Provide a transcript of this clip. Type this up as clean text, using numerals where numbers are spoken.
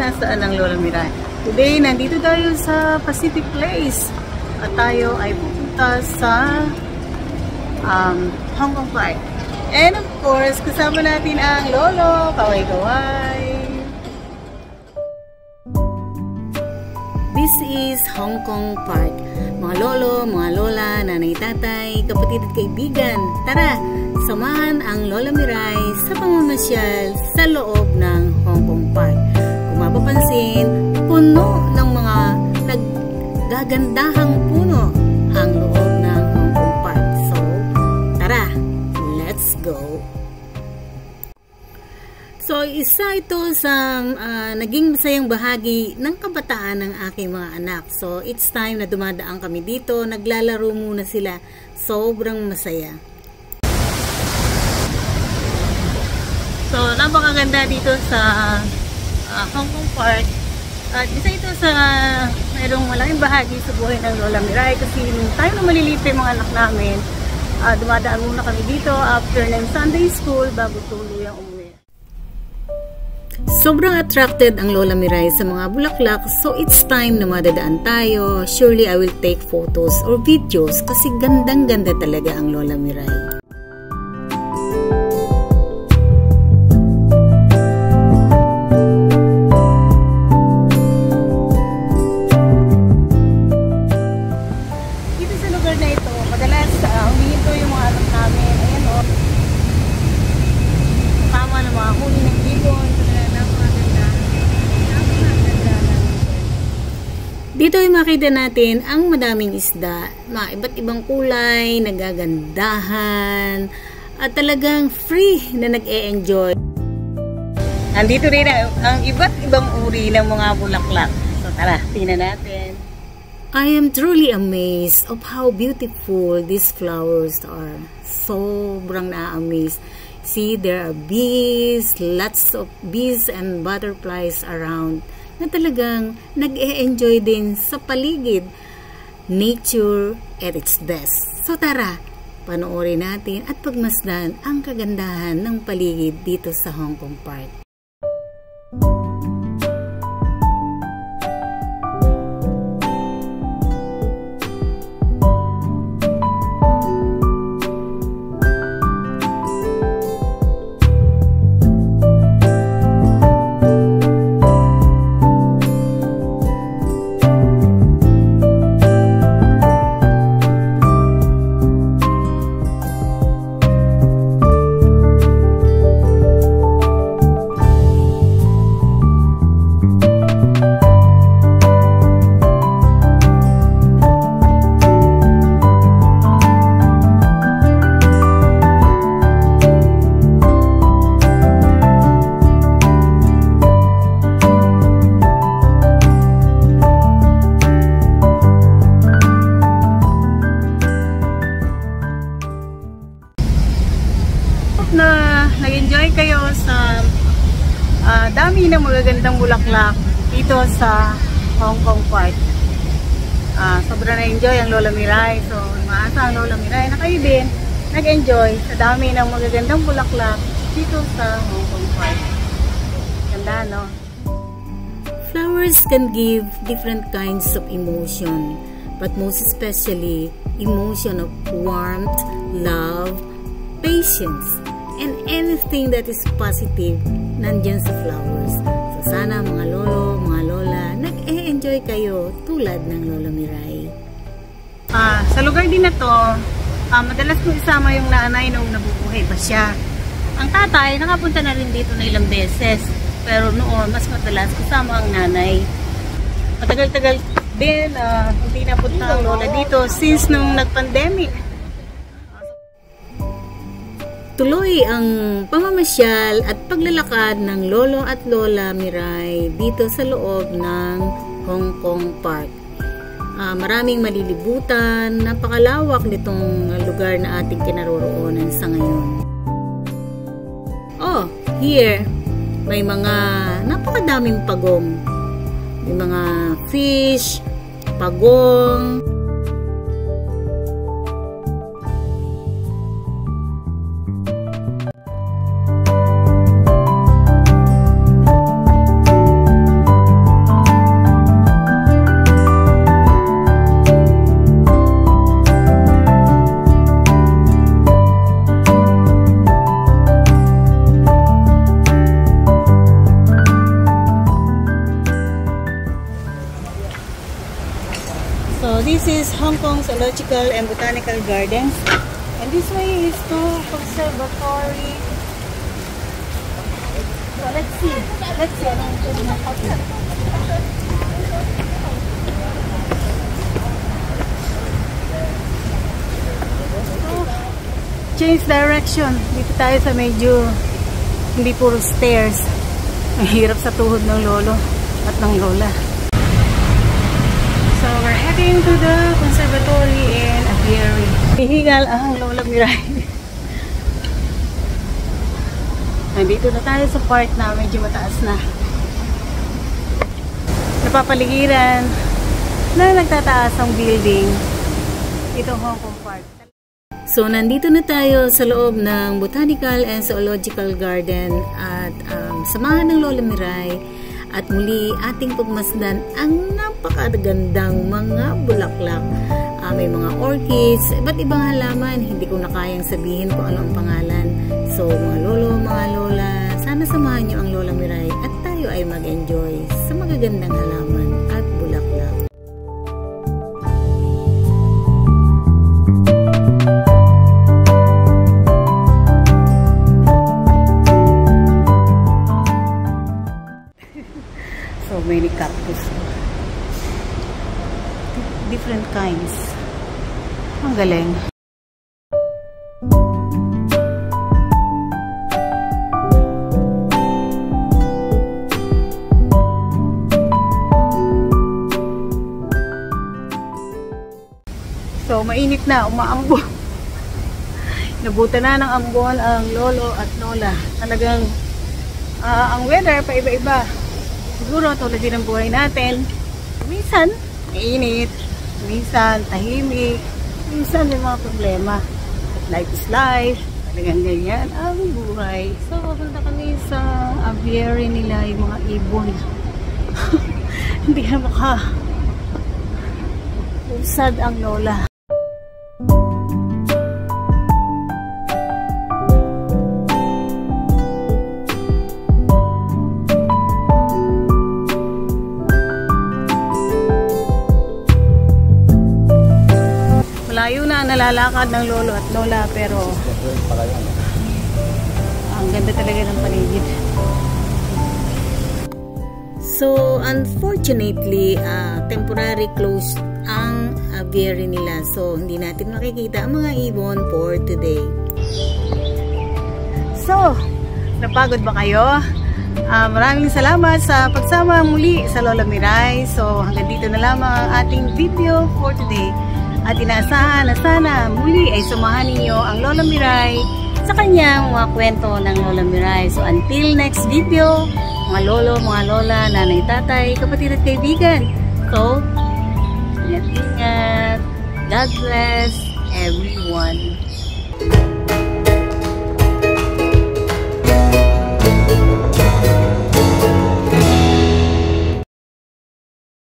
nasaan ang Lola Miray. Today, nandito tayo sa Pacific Place. At tayo ay pupunta sa Hong Kong Park. And of course, kasama natin ang Lolo, kaway-kaway. This is Hong Kong Park. Mga lolo, mga lola, nanay, tatay, kapatid at kaibigan, tara, samahan ang Lola Miray sa pamamasyal sa loob ng Hong Kong Park. Kung mapapansin, puno ng mga naggagandahang puno ang loob ng Hong Kong Park. So, tara, let's go! So, isa ito sa naging masayang bahagi ng kabataan ng aking mga anak. So, it's time na dumadaan kami dito. Naglalaro muna sila. Sobrang masaya. So, napakaganda dito sa Hong Kong Park. At isa ito sa mayroong malaking bahagi sa buhay ng Lola Miray. Kasi nung tayo na maliliit yung mga anak namin, dumadaan muna kami dito after ng Sunday school bago tuluyang umuwi. Sobrang attracted ang Lola Miray sa mga bulaklak, so it's time na madadaan tayo. Surely I will take photos or videos kasi gandang-ganda talaga ang Lola Miray. Dito sa lugar na ito, madalas humihinto yung mga anak namin. Ayan o. Tama na mga huli ng ibon. Dito ay makita natin ang madaming isda, mga iba't ibang kulay, nagagandahan, at talagang free na nag-e-enjoy. Nandito rin ang iba't ibang uri ng mga bulaklak. So tara, tingnan natin. I am truly amazed of how beautiful these flowers are. Sobrang na-amaze. See, there are bees, lots of bees and butterflies around na talagang nag-e-enjoy din sa paligid. Nature at its best. So tara, panoorin natin at pagmasdan ang kagandahan ng paligid dito sa Hong Kong Park. Na nag-enjoy kayo sa dami ng magagandang bulaklak dito sa Hong Kong Park. Sobrang na-enjoy ang Lola Miray. So, maasa ang Lola Miray na kayo din nag-enjoy sa dami ng magagandang bulaklak dito sa Hong Kong Park. Ganda, no? Flowers can give different kinds of emotion, but most especially emotion of warmth, love, patience, and anything that is positive nandyan sa flowers. So sana mga lolo, mga lola, nag-e-enjoy kayo tulad ng Lola Miray. Sa lugar din na to, madalas kong isama yung nanay nung nabubuhay pa siya. Ang tatay, nakapunta na rin dito na ilang beses. Pero noon, mas madalas kasama ang nanay. Matagal-tagal din, hindi napunta ang lola dito since nung nag-pandemic. Tuloy ang pamamasyal at paglalakad ng Lolo at Lola Miray dito sa loob ng Hong Kong Park. Maraming malilibutan, napakalawak nitong lugar na ating kinaroroonan sa ngayon. Oh, here, may mga napakadaming pagong. May mga fish, pagong, So this is Hong Kong Zoological and Botanical Gardens. And this way is to conservatory. So let's see. Let's see. Change direction. Dito tayo sa medyo hindi puro stairs. Ang hirap sa tuhod ng lolo at ng lola. So we're heading to the conservatory and aviary. Hihingal ang Lola Miray. Nandito na tayo sa part na medyo mataas na. Napapaligiran na nagtataas ang building. Ito Hong Kong Park. So, nandito na tayo sa loob ng Botanical and Zoological Garden at samahan ng Lola Miray at muli ating pagmasdan ang napakagandang mga bulaklak. May mga orchids, iba't ibang halaman, hindi ko na kayang sabihin kung ano ang pangalan. So, mga lolo, mga lola, sana samahan niyo ang Lola Miray at tayo ay mag-enjoy sa magagandang halaman at bulaklak. So many cactus. Different kinds. Ang galing. So mainit na, umaambon. Nabutan na ng ambon ang lolo at lola. Talagang ang weather pa iba-iba. Siguro tulad din ang buhay natin. Minsan, mainit. Minsan, tahimik. Minsan, may mga problema. But life is life. Talagang ganyan ang buhay. So, papunta kami sa aviary nila, yung mga ibon. Hindi na usad ang lola. Malayo na nalalakad ng lolo at lola pero ang ganda talaga ng paligid. So unfortunately temporary closed ang aviary nila, so hindi natin makikita ang mga ibon for today. So napagod ba kayo? Maraming salamat sa pagsama muli sa Lola Miray. So hanggang dito na lamang ang ating video for today. At inaasahan na sana muli ay samahan ninyo ang Lola Miray sa kanyang mga kwento ng Lola Miray. So until next video, mga lolo, mga lola, nanay, tatay, kapatid at kaibigan. So, ingat-ingat. God bless everyone.